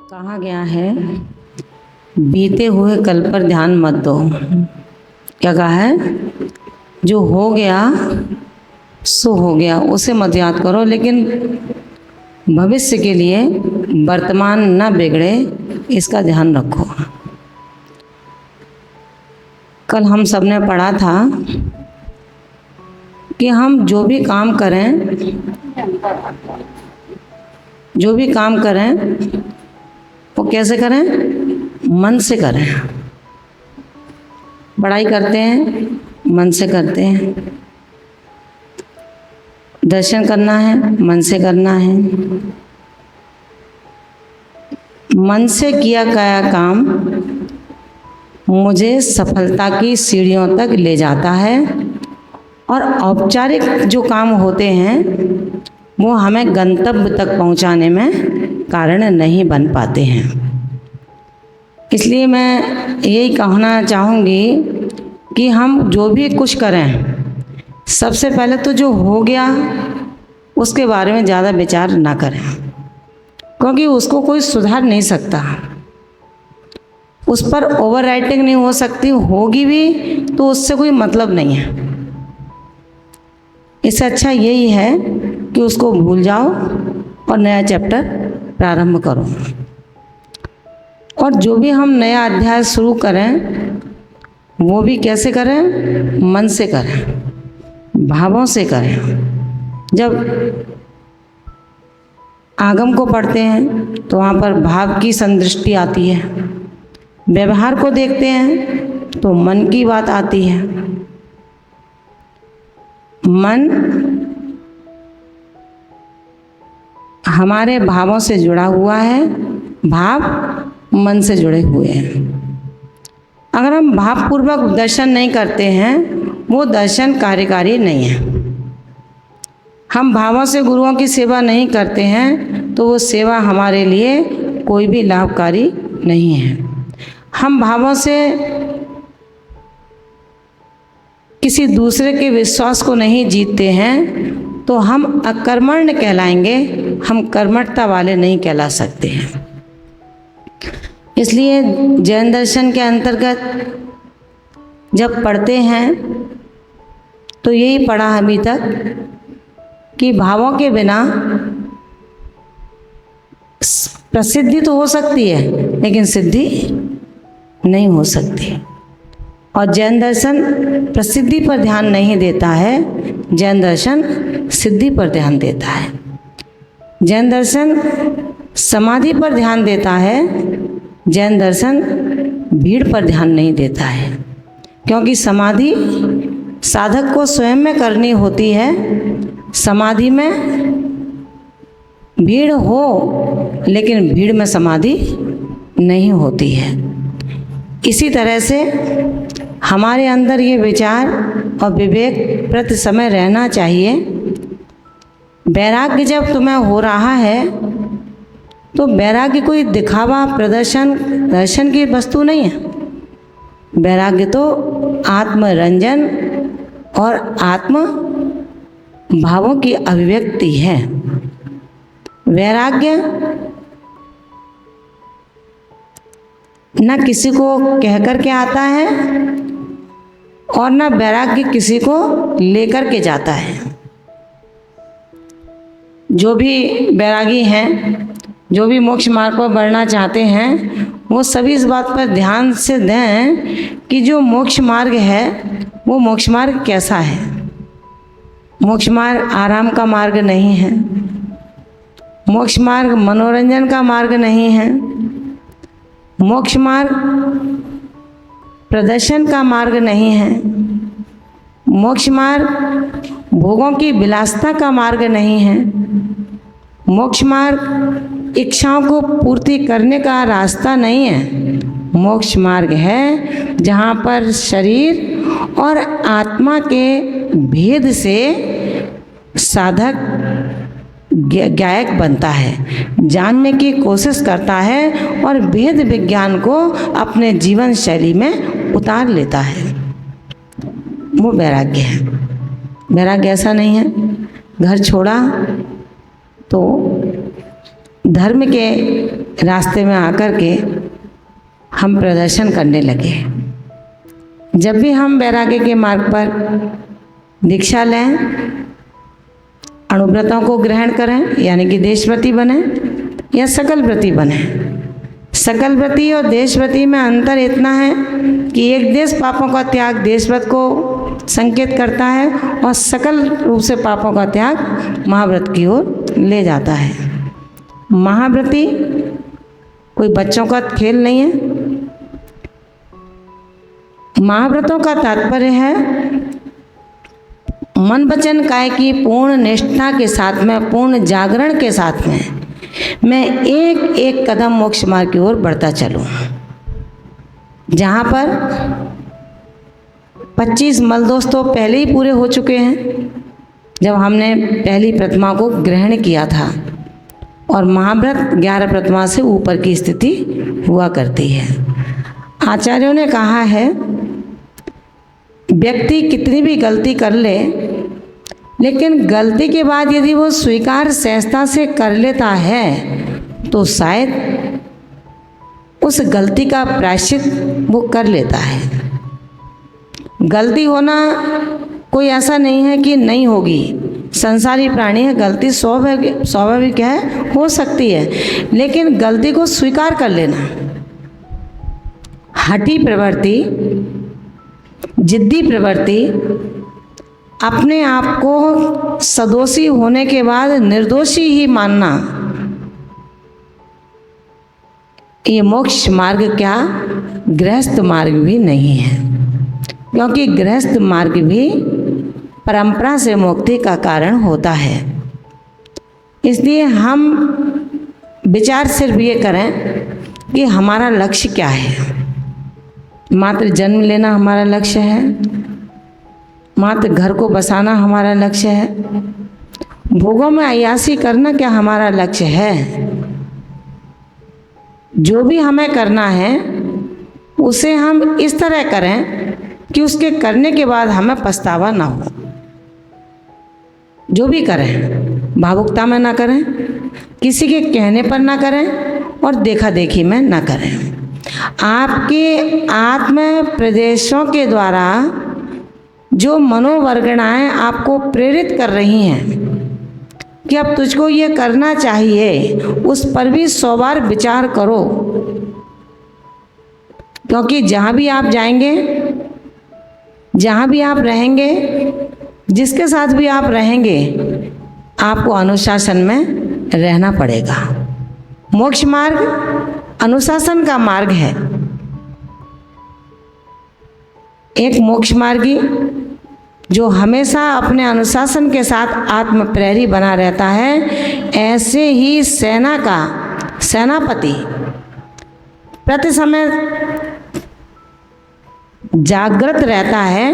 कहा गया है बीते हुए कल पर ध्यान मत दो। क्या कहा है? जो हो गया सो हो गया, उसे मत याद करो, लेकिन भविष्य के लिए वर्तमान न बिगड़े इसका ध्यान रखो। कल हम सब ने पढ़ा था कि हम जो भी काम करें वो कैसे करें? मन से करें। पढ़ाई करते हैं मन से करते हैं, दर्शन करना है मन से करना है। मन से किया गया काम मुझे सफलता की सीढ़ियों तक ले जाता है, और औपचारिक जो काम होते हैं वो हमें गंतव्य तक पहुंचाने में कारण नहीं बन पाते हैं। इसलिए मैं यही कहना चाहूँगी कि हम जो भी कुछ करें, सबसे पहले तो जो हो गया उसके बारे में ज़्यादा विचार ना करें, क्योंकि उसको कोई सुधार नहीं सकता, उस पर ओवर राइटिंग नहीं हो सकती, होगी भी तो उससे कोई मतलब नहीं है। इससे अच्छा यही है कि उसको भूल जाओ और नया चैप्टर प्रारंभ करो। और जो भी हम नया अध्याय शुरू करें वो भी कैसे करें? मन से करें, भावों से करें। जब आगम को पढ़ते हैं तो वहाँ पर भाव की संदृष्टि आती है, व्यवहार को देखते हैं तो मन की बात आती है। मन हमारे भावों से जुड़ा हुआ है, भाव मन से जुड़े हुए हैं। अगर हम भावपूर्वक दर्शन नहीं करते हैं वो दर्शन कार्यकारी नहीं है। हम भावों से गुरुओं की सेवा नहीं करते हैं तो वो सेवा हमारे लिए कोई भी लाभकारी नहीं है। हम भावों से किसी दूसरे के विश्वास को नहीं जीतते हैं तो हम अकर्मण्य कहलाएंगे, हम कर्मठता वाले नहीं कहला सकते हैं। इसलिए जैन दर्शन के अंतर्गत जब पढ़ते हैं तो यही पढ़ा अभी तक कि भावों के बिना प्रसिद्धि तो हो सकती है लेकिन सिद्धि नहीं हो सकती। और जैन दर्शन प्रसिद्धि पर ध्यान नहीं देता है, जैन दर्शन सिद्धि पर ध्यान देता है। जैन दर्शन समाधि पर ध्यान देता है, जैन दर्शन भीड़ पर ध्यान नहीं देता है। क्योंकि समाधि साधक को स्वयं में करनी होती है, समाधि में भीड़ हो लेकिन भीड़ में समाधि नहीं होती है। इसी तरह से हमारे अंदर ये विचार और विवेक प्रति समय रहना चाहिए। वैराग्य जब तुम्हें हो रहा है तो वैराग्य कोई दिखावा प्रदर्शन दर्शन की वस्तु नहीं है। वैराग्य तो आत्मरंजन और आत्म भावों की अभिव्यक्ति है। वैराग्य न किसी को कह कर के आता है और न वैराग्य किसी को लेकर के जाता है। जो भी वैरागी हैं, जो भी मोक्ष मार्ग पर बढ़ना चाहते हैं, वो सभी इस बात पर ध्यान से दें कि जो मोक्ष मार्ग है वो मोक्ष मार्ग कैसा है। मोक्ष मार्ग आराम का मार्ग नहीं है, मोक्ष मार्ग मनोरंजन का मार्ग नहीं है, मोक्ष मार्ग प्रदर्शन का मार्ग नहीं है, मोक्ष मार्ग भोगों की विलासिता का मार्ग नहीं है, मोक्ष मार्ग इच्छाओं को पूर्ति करने का रास्ता नहीं है। मोक्ष मार्ग है जहाँ पर शरीर और आत्मा के भेद से साधक गायक बनता है, जानने की कोशिश करता है और भेद विज्ञान को अपने जीवन शैली में उतार लेता है। वो वैराग्य है। वैराग्य ऐसा नहीं है घर छोड़ा तो धर्म के रास्ते में आकर के हम प्रदर्शन करने लगे। जब भी हम वैराग्य के मार्ग पर दीक्षा लें, अणुव्रतों को ग्रहण करें, यानी कि देशव्रती बने या सकल व्रती बने। सकल व्रती और देशव्रती में अंतर इतना है कि एक देश पापों का त्याग देशव्रत को संकेत करता है और सकल रूप से पापों का त्याग महाव्रत की ओर ले जाता है। महाव्रती कोई बच्चों का खेल नहीं है। महाव्रतों का तात्पर्य है मन वचन काया की पूर्ण निष्ठा के साथ में, पूर्ण जागरण के साथ में मैं एक एक कदम मोक्ष मार्ग की ओर बढ़ता चलूं। जहाँ पर 25 मलदोष तो पहले ही पूरे हो चुके हैं जब हमने पहली प्रतिमा को ग्रहण किया था, और महाव्रत 11 प्रतिमा से ऊपर की स्थिति हुआ करती है। आचार्यों ने कहा है व्यक्ति कितनी भी गलती कर ले, लेकिन गलती के बाद यदि वो स्वीकार सहजता से कर लेता है तो शायद उस गलती का प्रायश्चित वो कर लेता है। गलती होना कोई ऐसा नहीं है कि नहीं होगी, संसारी प्राणी है, गलती स्वाभाविक है, हो सकती है, लेकिन गलती को स्वीकार कर लेना। हठी प्रवृत्ति, जिद्दी प्रवृत्ति, अपने आप को सदोषी होने के बाद निर्दोषी ही मानना, ये मोक्ष मार्ग क्या गृहस्थ मार्ग भी नहीं है, क्योंकि गृहस्थ मार्ग भी परंपरा से मुक्ति का कारण होता है। इसलिए हम विचार सिर्फ ये करें कि हमारा लक्ष्य क्या है। मात्र जन्म लेना हमारा लक्ष्य है, मात्र घर को बसाना हमारा लक्ष्य है, भोगों में अय्यासी करना क्या हमारा लक्ष्य है। जो भी हमें करना है उसे हम इस तरह करें कि उसके करने के बाद हमें पछतावा ना हो। जो भी करें भावुकता में ना करें, किसी के कहने पर ना करें और देखा देखी में ना करें। आपके आत्म प्रदेशों के द्वारा जो मनोवर्गणाएं आपको प्रेरित कर रही हैं कि अब तुझको ये करना चाहिए, उस पर भी 100 बार विचार करो, क्योंकि जहाँ भी आप जाएंगे, जहाँ भी आप रहेंगे, जिसके साथ भी आप रहेंगे, आपको अनुशासन में रहना पड़ेगा। मोक्ष मार्ग अनुशासन का मार्ग है। एक मोक्ष मार्गी जो हमेशा अपने अनुशासन के साथ आत्म प्रेरी बना रहता है, ऐसे ही सेना का सेनापति प्रति समय जागृत रहता है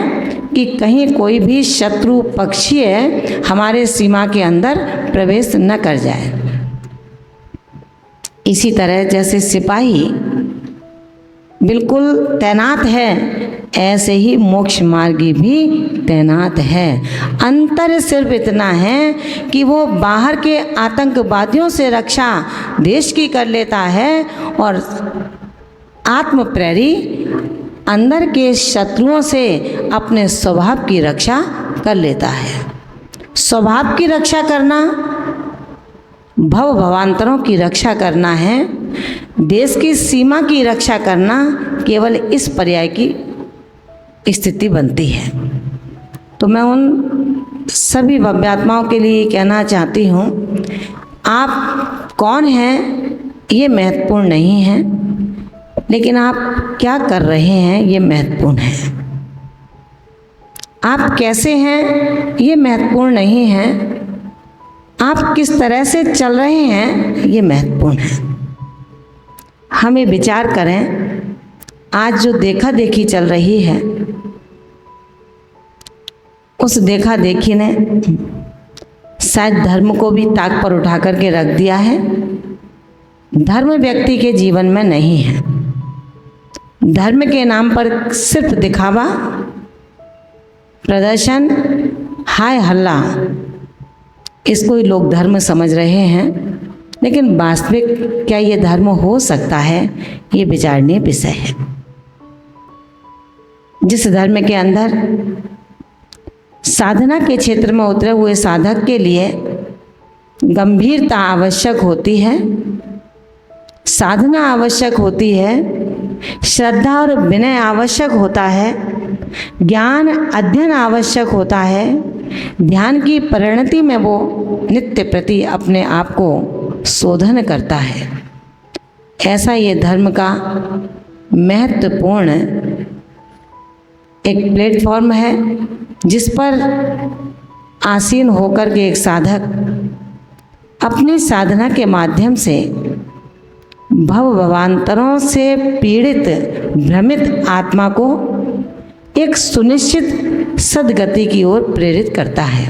कि कहीं कोई भी शत्रु पक्षीय हमारे सीमा के अंदर प्रवेश न कर जाए। इसी तरह जैसे सिपाही बिल्कुल तैनात है, ऐसे ही मोक्ष मार्गी भी तैनात है। अंतर सिर्फ इतना है कि वो बाहर के आतंकवादियों से रक्षा देश की कर लेता है और आत्म प्रेरी अंदर के शत्रुओं से अपने स्वभाव की रक्षा कर लेता है। स्वभाव की रक्षा करना भव भवांतरों की रक्षा करना है, देश की सीमा की रक्षा करना केवल इस पर्याय की स्थिति बनती है। तो मैं उन सभी भव्यात्माओं के लिए कहना चाहती हूँ, आप कौन हैं ये महत्वपूर्ण नहीं है, लेकिन आप क्या कर रहे हैं ये महत्वपूर्ण है। आप कैसे हैं ये महत्वपूर्ण नहीं है, आप किस तरह से चल रहे हैं ये महत्वपूर्ण है। हमें विचार करें, आज जो देखा देखी चल रही है, उस देखा देखी ने शायद धर्म को भी ताक पर उठा करके रख दिया है। धर्म व्यक्ति के जीवन में नहीं है। धर्म के नाम पर सिर्फ दिखावा, प्रदर्शन, हाय हल्ला, इसको ही लोग धर्म समझ रहे हैं। लेकिन वास्तविक क्या ये धर्म हो सकता है, ये विचारणीय विषय है। जिस धर्म के अंदर साधना के क्षेत्र में उतरे हुए साधक के लिए गंभीरता आवश्यक होती है, साधना आवश्यक होती है, श्रद्धा और विनय आवश्यक होता है, ज्ञान अध्ययन आवश्यक होता है, ध्यान की परिणति में वो नित्य प्रति अपने आप को शोधन करता है। ऐसा ये धर्म का महत्वपूर्ण एक प्लेटफॉर्म है जिस पर आसीन होकर के एक साधक अपनी साधना के माध्यम से भवांतरों से पीड़ित भ्रमित आत्मा को एक सुनिश्चित सद्गति की ओर प्रेरित करता है।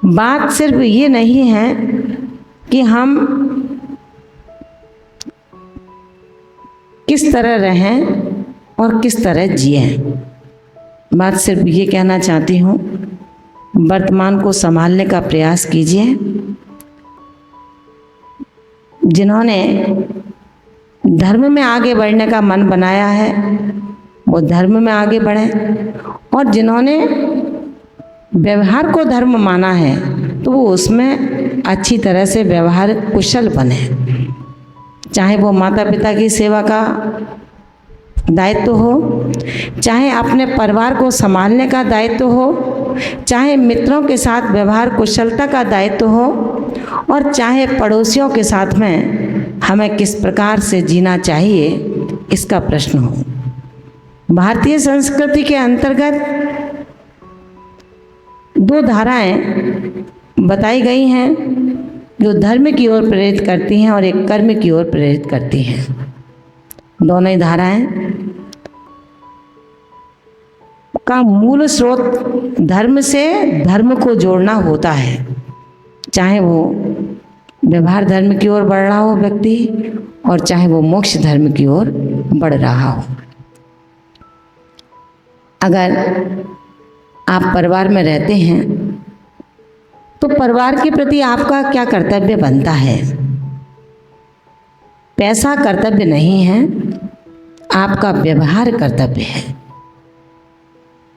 बात सिर्फ ये नहीं है कि हम किस तरह रहें और किस तरह जिएं। बात सिर्फ ये कहना चाहती हूँ, वर्तमान को संभालने का प्रयास कीजिए। जिन्होंने धर्म में आगे बढ़ने का मन बनाया है वो धर्म में आगे बढ़ें, और जिन्होंने व्यवहार को धर्म माना है तो वो उसमें अच्छी तरह से व्यवहार कुशल बने। चाहे वो माता पिता की सेवा का दायित्व हो, चाहे अपने परिवार को संभालने का दायित्व हो, चाहे मित्रों के साथ व्यवहार कुशलता का दायित्व हो, और चाहे पड़ोसियों के साथ में हमें किस प्रकार से जीना चाहिए इसका प्रश्न हो। भारतीय संस्कृति के अंतर्गत दो धाराएं बताई गई हैं जो धर्म की ओर प्रेरित करती हैं और एक कर्म की ओर प्रेरित करती हैं। दोनों ही धाराएं का मूल स्रोत धर्म से धर्म को जोड़ना होता है, चाहे वो व्यवहार धर्म की ओर बढ़ रहा हो व्यक्ति और चाहे वो मोक्ष धर्म की ओर बढ़ रहा हो। अगर आप परिवार में रहते हैं तो परिवार के प्रति आपका क्या कर्तव्य बनता है? पैसा कर्तव्य नहीं है, आपका व्यवहार कर्तव्य है।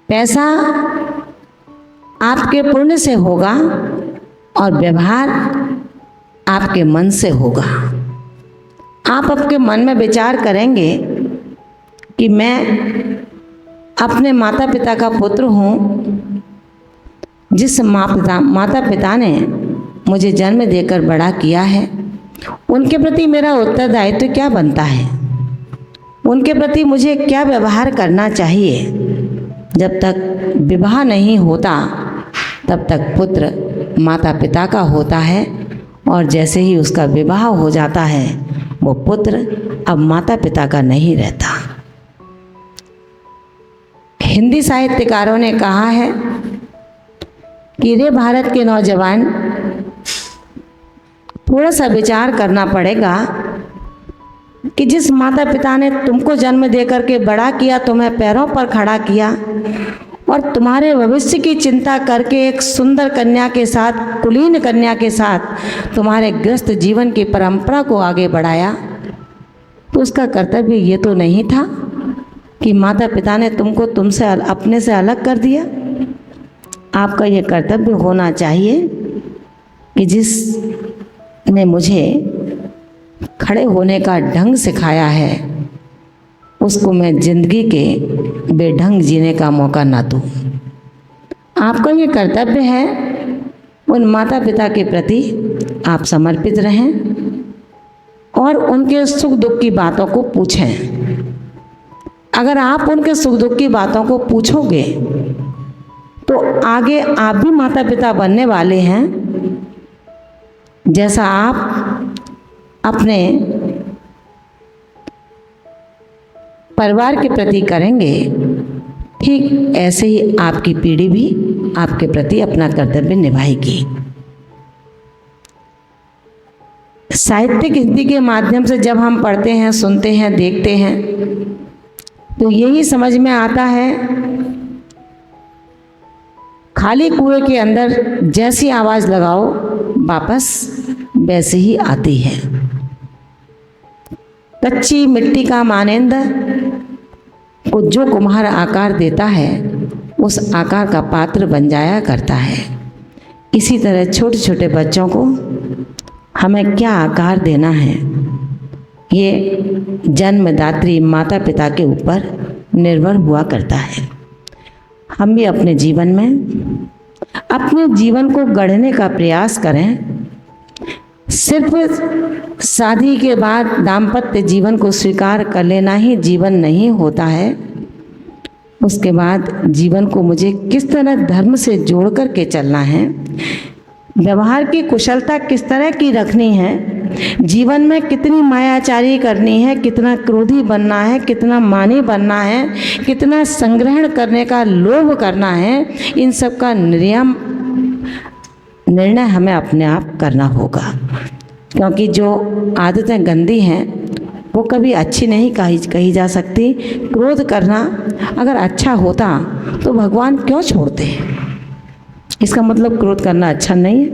पैसा आपके पुण्य से होगा और व्यवहार आपके मन से होगा। आप आपके मन में विचार करेंगे कि मैं अपने माता पिता का पुत्र हूँ, जिस माता पिता ने मुझे जन्म देकर बड़ा किया है, उनके प्रति मेरा उत्तरदायित्व क्या बनता है, उनके प्रति मुझे क्या व्यवहार करना चाहिए। जब तक विवाह नहीं होता तब तक पुत्र माता पिता का होता है, और जैसे ही उसका विवाह हो जाता है वो पुत्र अब माता पिता का नहीं रहता। हिंदी साहित्यकारों ने कहा है कि रे भारत के नौजवान, थोड़ा सा विचार करना पड़ेगा कि जिस माता पिता ने तुमको जन्म देकर के बड़ा किया, तुम्हें पैरों पर खड़ा किया और तुम्हारे भविष्य की चिंता करके एक सुंदर कन्या के साथ, कुलीन कन्या के साथ तुम्हारे गृहस्थ जीवन की परंपरा को आगे बढ़ाया, तो उसका कर्तव्य ये तो नहीं था कि माता पिता ने तुमको तुमसे अपने से अलग कर दिया। आपका ये कर्तव्य होना चाहिए कि जिसने मुझे खड़े होने का ढंग सिखाया है उसको मैं जिंदगी के बेढंग जीने का मौका ना दूं। आपका ये कर्तव्य है उन माता पिता के प्रति आप समर्पित रहें और उनके सुख दुख की बातों को पूछें। अगर आप उनके सुख दुख की बातों को पूछोगे तो आगे आप भी माता पिता बनने वाले हैं। जैसा आप अपने परिवार के प्रति करेंगे, ठीक ऐसे ही आपकी पीढ़ी भी आपके प्रति अपना कर्तव्य निभाएगी। साहित्यिक हिंदी के माध्यम से जब हम पढ़ते हैं, सुनते हैं, देखते हैं तो यही समझ में आता है, खाली कुएं के अंदर जैसी आवाज़ लगाओ वापस वैसे ही आती है। कच्ची मिट्टी का मानेंद को जो कुम्हार आकार देता है उस आकार का पात्र बन जाया करता है। इसी तरह छोटे छोटे बच्चों को हमें क्या आकार देना है, ये जन्मदात्री माता पिता के ऊपर निर्भर हुआ करता है। हम भी अपने जीवन में अपने जीवन को गढ़ने का प्रयास करें। सिर्फ शादी के बाद दाम्पत्य जीवन को स्वीकार कर लेना ही जीवन नहीं होता है। उसके बाद जीवन को मुझे किस तरह धर्म से जोड़ कर के चलना है, व्यवहार की कुशलता किस तरह की रखनी है, जीवन में कितनी मायाचारी करनी है, कितना क्रोधी बनना है, कितना मानी बनना है, कितना संग्रहण करने का लोभ करना है, इन सब का निर्णय हमें अपने आप करना होगा। क्योंकि जो आदतें गंदी हैं वो कभी अच्छी नहीं कही जा सकती। क्रोध करना अगर अच्छा होता तो भगवान क्यों छोड़ते? इसका मतलब क्रोध करना अच्छा नहीं है।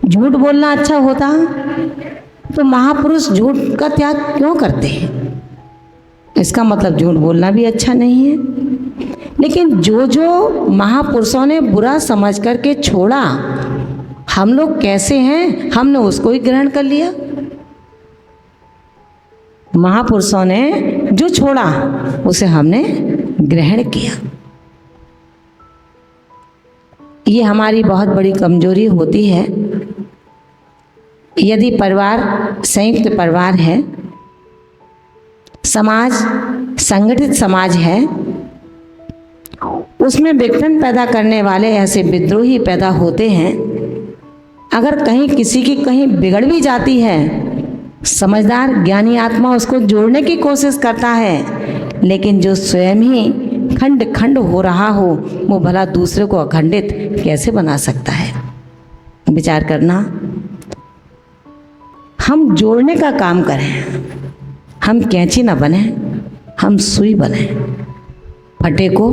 झूठ बोलना अच्छा होता तो महापुरुष झूठ का त्याग क्यों करते हैं? इसका मतलब झूठ बोलना भी अच्छा नहीं है। लेकिन जो जो महापुरुषों ने बुरा समझ करके छोड़ा, हम लोग कैसे हैं, हमने उसको ही ग्रहण कर लिया। महापुरुषों ने जो छोड़ा उसे हमने ग्रहण किया। ये हमारी बहुत बड़ी कमजोरी होती है। यदि परिवार संयुक्त परिवार है, समाज संगठित समाज है, उसमें विघटन पैदा करने वाले ऐसे विद्रोही पैदा होते हैं। अगर कहीं किसी की कहीं बिगड़ भी जाती है, समझदार ज्ञानी आत्मा उसको जोड़ने की कोशिश करता है, लेकिन जो स्वयं ही खंड खंड हो रहा हो वो भला दूसरे को अखंडित कैसे बना सकता है? विचार करना। हम जोड़ने का काम करें, हम कैंची ना बने, हम सुई बने, फटे को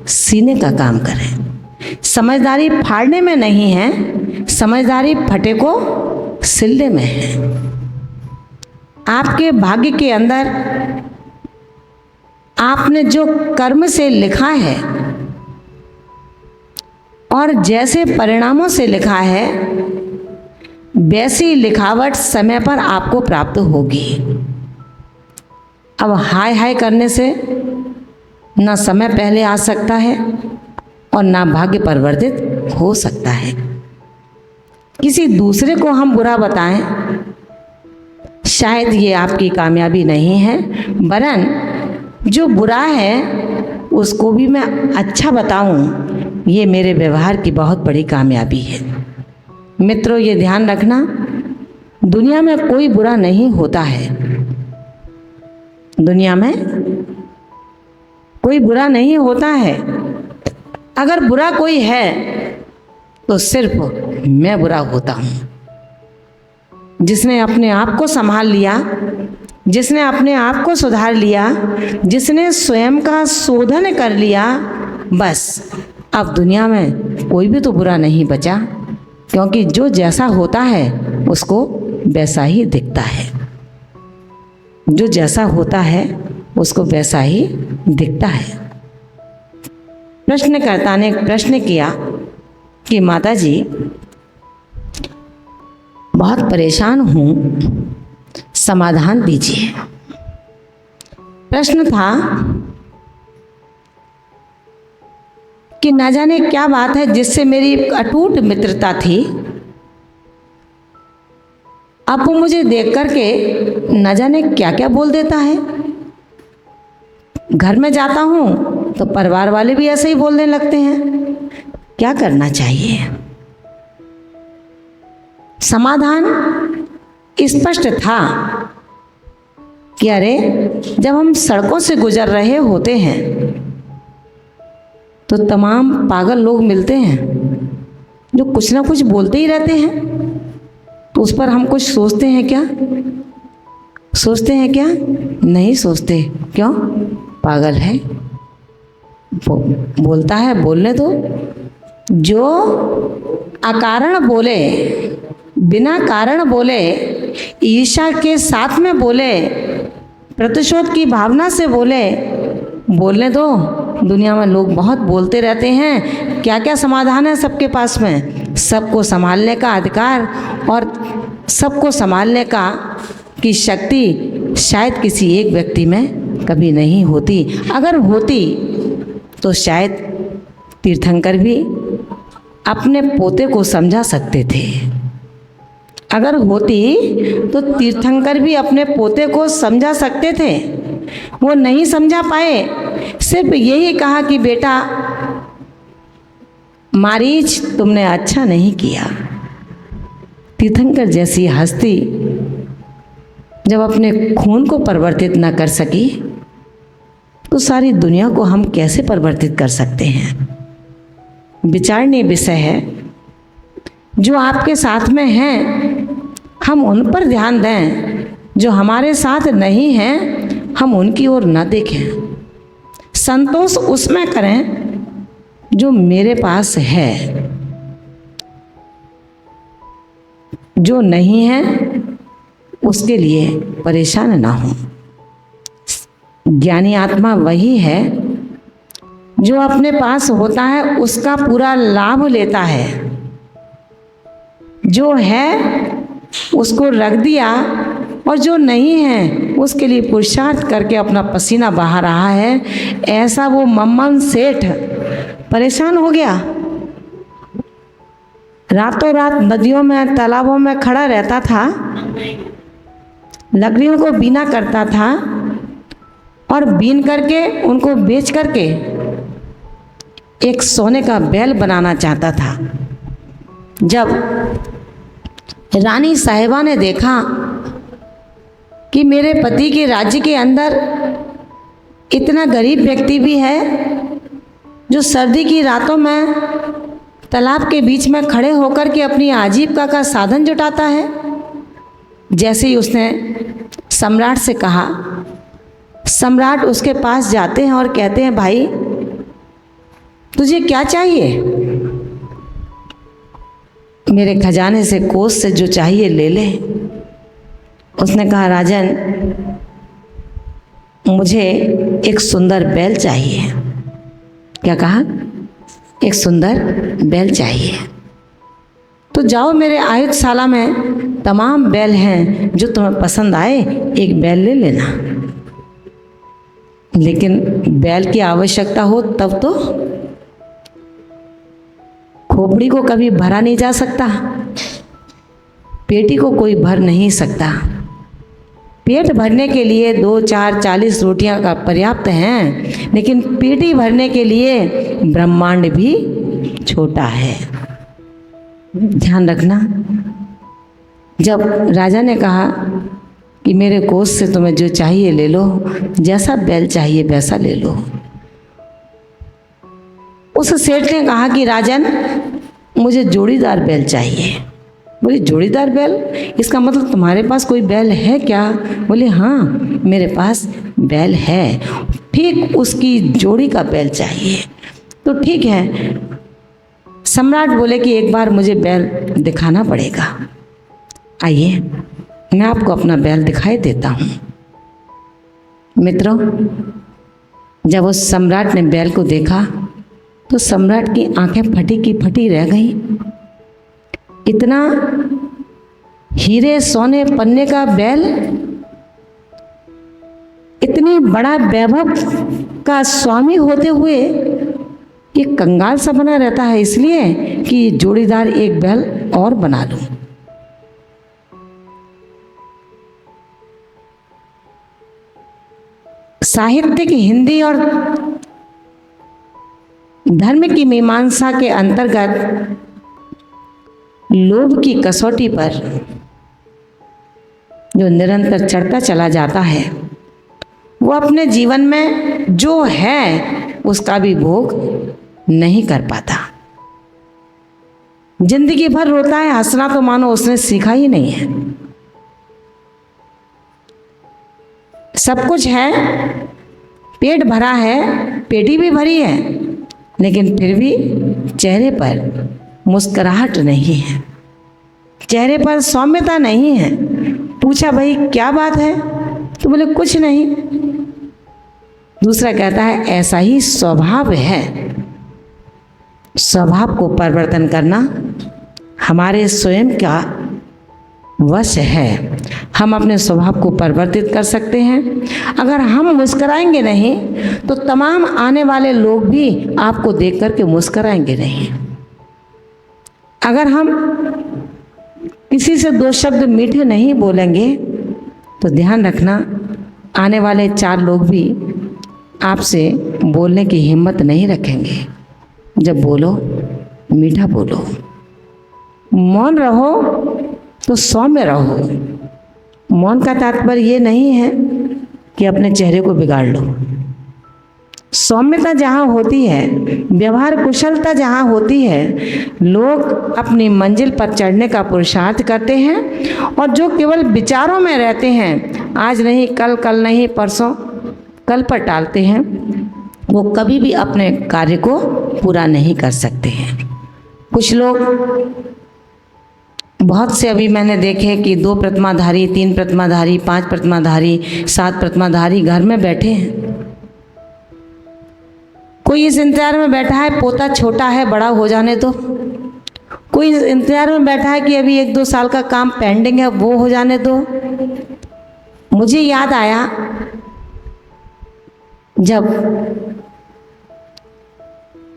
सीने का काम करें। समझदारी फाड़ने में नहीं है, समझदारी फटे को सिलने में है। आपके भाग्य के अंदर आपने जो कर्म से लिखा है और जैसे परिणामों से लिखा है, वैसी लिखावट समय पर आपको प्राप्त होगी। अब हाय हाय करने से ना समय पहले आ सकता है और ना भाग्य परिवर्तित हो सकता है। किसी दूसरे को हम बुरा बताएं, शायद ये आपकी कामयाबी नहीं है, वरन जो बुरा है उसको भी मैं अच्छा बताऊं, ये मेरे व्यवहार की बहुत बड़ी कामयाबी है। मित्रों, ये ध्यान रखना, दुनिया में कोई बुरा नहीं होता है। दुनिया में कोई बुरा नहीं होता है। अगर बुरा कोई है तो सिर्फ मैं बुरा होता हूँ। जिसने अपने आप को संभाल लिया, जिसने अपने आप को सुधार लिया, जिसने स्वयं का शोधन कर लिया, बस अब दुनिया में कोई भी तो बुरा नहीं बचा। क्योंकि जो जैसा होता है उसको वैसा ही दिखता है। जो जैसा होता है उसको वैसा ही दिखता है। प्रश्नकर्ता ने प्रश्न किया कि माता जी, बहुत परेशान हूँ, समाधान दीजिए। प्रश्न था कि न जाने क्या बात है जिससे मेरी अटूट मित्रता थी, अब वो मुझे देख करके न जाने क्या क्या बोल देता है। घर में जाता हूँ तो परिवार वाले भी ऐसे ही बोलने लगते हैं। क्या करना चाहिए? समाधान स्पष्ट था कि अरे, जब हम सड़कों से गुजर रहे होते हैं तो तमाम पागल लोग मिलते हैं जो कुछ ना कुछ बोलते ही रहते हैं। तो उस पर हम कुछ सोचते हैं क्या? सोचते हैं क्या? नहीं सोचते। क्यों? पागल है, बोलता है, बोलने दो। जो अकारण बोले बिना कारण बोले, ईर्ष्या के साथ में बोले, प्रतिशोध की भावना से बोले, बोलने दो। दुनिया में लोग बहुत बोलते रहते हैं, क्या क्या समाधान है सबके पास में। सबको संभालने का अधिकार और सबको संभालने का की शक्ति शायद किसी एक व्यक्ति में कभी नहीं होती। अगर होती तो शायद तीर्थंकर भी अपने पोते को समझा सकते थे। अगर होती तो तीर्थंकर भी अपने पोते को समझा सकते थे। वो नहीं समझा पाए, सिर्फ यही कहा कि बेटा मारीच, तुमने अच्छा नहीं किया। तीर्थंकर जैसी हस्ती जब अपने खून को परिवर्तित न कर सकी तो सारी दुनिया को हम कैसे परिवर्तित कर सकते हैं। विचारणीय विषय है। जो आपके साथ में हैं हम उन पर ध्यान दें, जो हमारे साथ नहीं हैं हम उनकी ओर न देखें। संतोष उसमें करें जो मेरे पास है, जो नहीं है उसके लिए परेशान ना हो। ज्ञानी आत्मा वही है जो अपने पास होता है उसका पूरा लाभ लेता है। जो है उसको रख दिया और जो नहीं है उसके लिए पुरुषार्थ करके अपना पसीना बहा रहा है। ऐसा वो मम्मन सेठ परेशान हो गया, रातों रात नदियों में तालाबों में खड़ा रहता था, लकड़ियों को बीना करता था और बीन करके उनको बेच करके एक सोने का बैल बनाना चाहता था। जब रानी साहिबा ने देखा कि मेरे पति के राज्य के अंदर इतना गरीब व्यक्ति भी है जो सर्दी की रातों में तालाब के बीच में खड़े होकर के अपनी आजीविका का साधन जुटाता है, जैसे ही उसने सम्राट से कहा, सम्राट उसके पास जाते हैं और कहते हैं, भाई तुझे क्या चाहिए? मेरे खजाने से, कोष से जो चाहिए ले ले। उसने कहा, राजन मुझे एक सुंदर बैल चाहिए। क्या कहा? एक सुंदर बैल चाहिए। तो जाओ मेरे आयुधशाला में तमाम बैल हैं, जो तुम्हें पसंद आए एक बैल ले लेना। लेकिन बैल की आवश्यकता हो तब तो। खोपड़ी को कभी भरा नहीं जा सकता, पेटी को कोई भर नहीं सकता। पेट भरने के लिए 2, 4, 40 रोटियां का पर्याप्त हैं, लेकिन पेटी भरने के लिए ब्रह्मांड भी छोटा है। ध्यान रखना। जब राजा ने कहा कि मेरे कोष से तुम्हें जो चाहिए ले लो, जैसा बैल चाहिए वैसा ले लो, उस सेठ ने कहा कि राजन मुझे जोड़ीदार बैल चाहिए। बोले जोड़ीदार बैल, इसका मतलब तुम्हारे पास कोई बैल है क्या? बोले हाँ मेरे पास बैल है, ठीक उसकी जोड़ी का बैल चाहिए। तो ठीक है। सम्राट बोले कि एक बार मुझे बैल दिखाना पड़ेगा। आइए मैं आपको अपना बैल दिखाई देता हूँ। मित्रों, जब उस सम्राट ने बैल को देखा तो सम्राट की आंखें फटी की फटी रह गईं। इतना हीरे सोने पन्ने का बैल, इतनी बड़ा वैभव का स्वामी होते हुए ये कंगाल सा बना रहता है, इसलिए कि जोड़ीदार एक बैल और बना लूं। साहित्यिक हिंदी और धर्म की मीमांसा के अंतर्गत लोभ की कसौटी पर जो निरंतर चढ़ता चला जाता है, वो अपने जीवन में जो है उसका भी भोग नहीं कर पाता। जिंदगी भर रोता है, हंसना तो मानो उसने सीखा ही नहीं है। सब कुछ है, पेट भरा है, पेटी भी भरी है, लेकिन फिर भी चेहरे पर मुस्कुराहट नहीं है। चेहरे पर सौम्यता नहीं है। पूछा भाई क्या बात है, तो बोले कुछ नहीं। दूसरा कहता है ऐसा ही स्वभाव है। स्वभाव को परिवर्तन करना हमारे स्वयं का वश है। हम अपने स्वभाव को परिवर्तित कर सकते हैं। अगर हम मुस्कराएंगे नहीं तो तमाम आने वाले लोग भी आपको देख करके मुस्कराएंगे नहीं। अगर हम किसी से दो शब्द मीठे नहीं बोलेंगे तो ध्यान रखना आने वाले 4 लोग भी आपसे बोलने की हिम्मत नहीं रखेंगे। जब बोलो मीठा बोलो, मौन रहो तो सौम्य रहो। मौन का तात्पर्य ये नहीं है कि अपने चेहरे को बिगाड़ लो। सौम्यता जहाँ होती है, व्यवहार कुशलता जहाँ होती है, लोग अपनी मंजिल पर चढ़ने का पुरुषार्थ करते हैं। और जो केवल विचारों में रहते हैं, आज नहीं कल, कल नहीं परसों, कल पर टालते हैं, वो कभी भी अपने कार्य को पूरा नहीं कर सकते हैं। कुछ लोग, बहुत से अभी मैंने देखे कि 2 प्रतिमाधारी, 3 प्रतिमाधारी, 5 प्रतिमाधारी, 7 प्रतिमाधारी घर में बैठे हैं। कोई इस इंतजार में बैठा है पोता छोटा है, बड़ा हो जाने दो। कोई इस इंतजार में बैठा है कि अभी 1-2 साल का काम पेंडिंग है, वो हो जाने दो। मुझे याद आया जब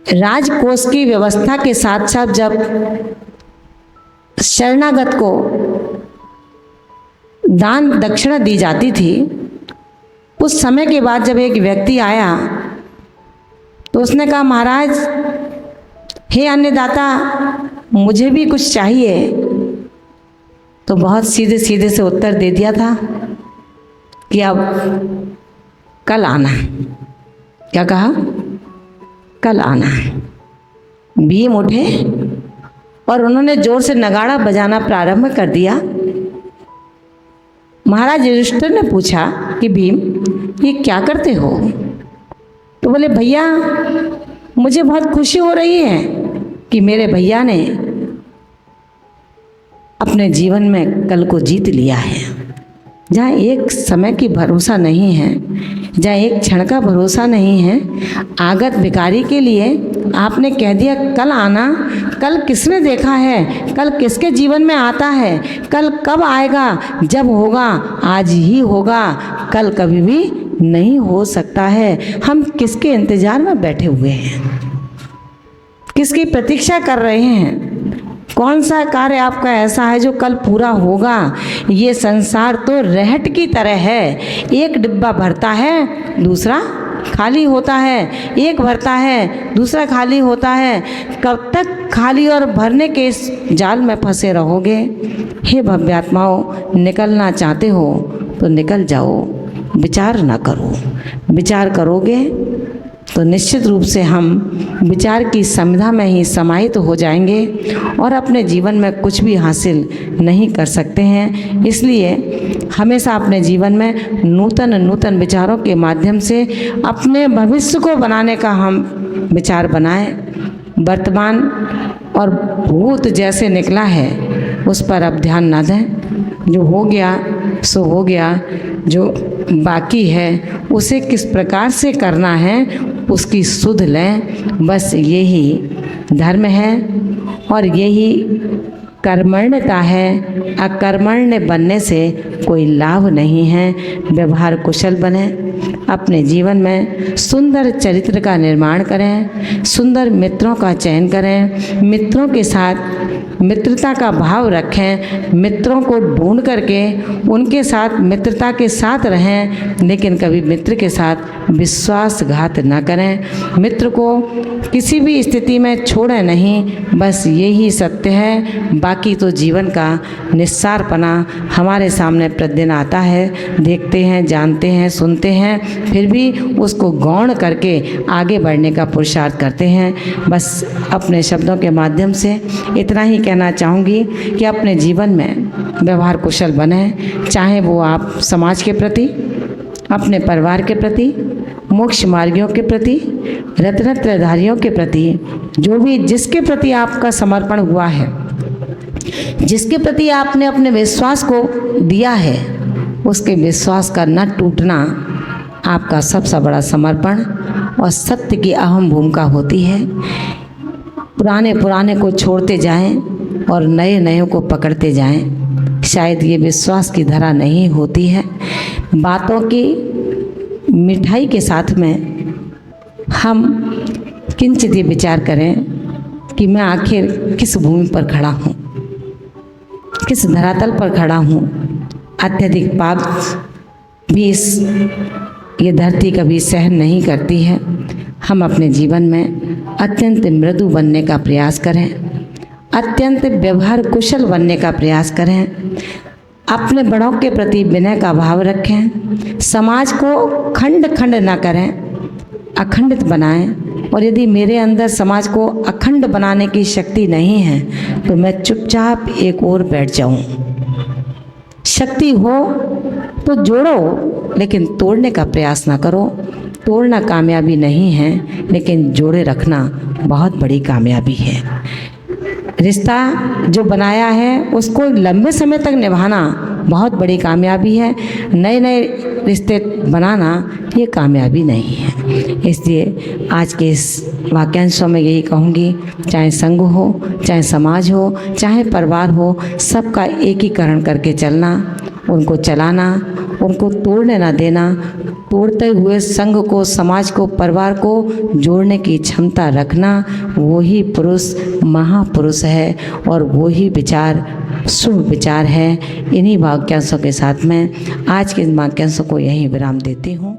राजकोष की व्यवस्था के साथ साथ जब शरणागत को दान दक्षिणा दी जाती थी, उस समय के बाद जब एक व्यक्ति आया तो उसने कहा महाराज, हे अन्नदाता, मुझे भी कुछ चाहिए। तो बहुत सीधे सीधे से उत्तर दे दिया था कि अब कल आना। क्या कहा? कल आना। भीम उठे और उन्होंने जोर से नगाड़ा बजाना प्रारंभ कर दिया। महाराज युधिष्ठिर ने पूछा कि भीम, ये क्या करते हो? तो बोले भैया, मुझे बहुत खुशी हो रही है कि मेरे भैया ने अपने जीवन में कल को जीत लिया है। जहाँ एक समय की भरोसा नहीं है, जहाँ एक क्षण का भरोसा नहीं है, आगत भिखारी के लिए आपने कह दिया कल आना। कल किसने देखा है? कल किसके जीवन में आता है? कल कब आएगा? जब होगा आज ही होगा, कल कभी भी नहीं हो सकता है। हम किसके इंतजार में बैठे हुए हैं? किसकी प्रतीक्षा कर रहे हैं? कौन सा कार्य आपका ऐसा है जो कल पूरा होगा? ये संसार तो रहट की तरह है। एक डिब्बा भरता है, दूसरा खाली होता है। एक भरता है, दूसरा खाली होता है। कब तक खाली और भरने के इस जाल में फंसे रहोगे? हे भव्यात्माओं, निकलना चाहते हो तो निकल जाओ, विचार ना करो। विचार करोगे तो निश्चित रूप से हम विचार की समिधा में ही समाहित हो जाएंगे और अपने जीवन में कुछ भी हासिल नहीं कर सकते हैं। इसलिए हमेशा अपने जीवन में नूतन नूतन विचारों के माध्यम से अपने भविष्य को बनाने का हम विचार बनाएं। वर्तमान और भूत जैसे निकला है उस पर अब ध्यान ना दें। जो हो गया सो हो गया, जो बाकी है उसे किस प्रकार से करना है उसकी सुध लें। बस यही धर्म है और यही कर्मण्यता है। अकर्मण्य बनने से कोई लाभ नहीं है। व्यवहार कुशल बने, अपने जीवन में सुंदर चरित्र का निर्माण करें, सुंदर मित्रों का चयन करें, मित्रों के साथ मित्रता का भाव रखें, मित्रों को ढूंढ करके उनके साथ मित्रता के साथ रहें, लेकिन कभी मित्र के साथ विश्वासघात न करें। मित्र को किसी भी स्थिति में छोड़ें नहीं। बस यही सत्य है। बाकी तो जीवन का निस्सारपना हमारे सामने प्रतिदिन आता है। देखते हैं, जानते हैं, सुनते हैं, फिर भी उसको गौण करके आगे बढ़ने का पुरुषार्थ करते हैं। बस अपने शब्दों के माध्यम से इतना ही कहना चाहूँगी कि अपने जीवन में व्यवहार कुशल बने, चाहे वो आप समाज के प्रति, अपने परिवार के प्रति, मोक्ष मार्गियों के प्रति, रत्नत्रयधारियों के प्रति, जो भी जिसके प्रति आपका समर्पण हुआ है जिसके प्रति आपने अपने विश्वास को दिया है, उसके विश्वास का न टूटना आपका सबसे बड़ा समर्पण और सत्य की अहम भूमिका होती है। पुराने को छोड़ते जाएं और नए नए को पकड़ते जाएं। शायद ये विश्वास की धरा नहीं होती है। बातों की मिठाई के साथ में हम किंचित ये विचार करें कि मैं आखिर किस भूमि पर खड़ा हूँ, किस धरातल पर खड़ा हूँ। अत्यधिक पाप भी ये धरती कभी सहन नहीं करती है। हम अपने जीवन में अत्यंत मृदु बनने का प्रयास करें, अत्यंत व्यवहार कुशल बनने का प्रयास करें, अपने बड़ों के प्रति विनय का भाव रखें, समाज को खंड खंड ना करें, अखंडित बनाएं। और यदि मेरे अंदर समाज को अखंड बनाने की शक्ति नहीं है तो मैं चुपचाप एक ओर बैठ जाऊं। शक्ति हो तो जोड़ो, लेकिन तोड़ने का प्रयास ना करो। तोड़ना कामयाबी नहीं है, लेकिन जोड़े रखना बहुत बड़ी कामयाबी है। रिश्ता जो बनाया है उसको लंबे समय तक निभाना बहुत बड़ी कामयाबी है। नए नए रिश्ते बनाना ये कामयाबी नहीं है। इसलिए आज के इस वाक्यांशों में यही कहूँगी, चाहे संघ हो, चाहे समाज हो, चाहे परिवार हो, सबका एकीकरण करके चलना, उनको चलाना, उनको तोड़ने ना देना। तोड़ते हुए संघ को, समाज को, परिवार को जोड़ने की क्षमता रखना, वही पुरुष महापुरुष है और वही विचार शुभ विचार है। इन्हीं वाक्यांशों के साथ में आज के वाक्यांशों को यहीं विराम देती हूँ।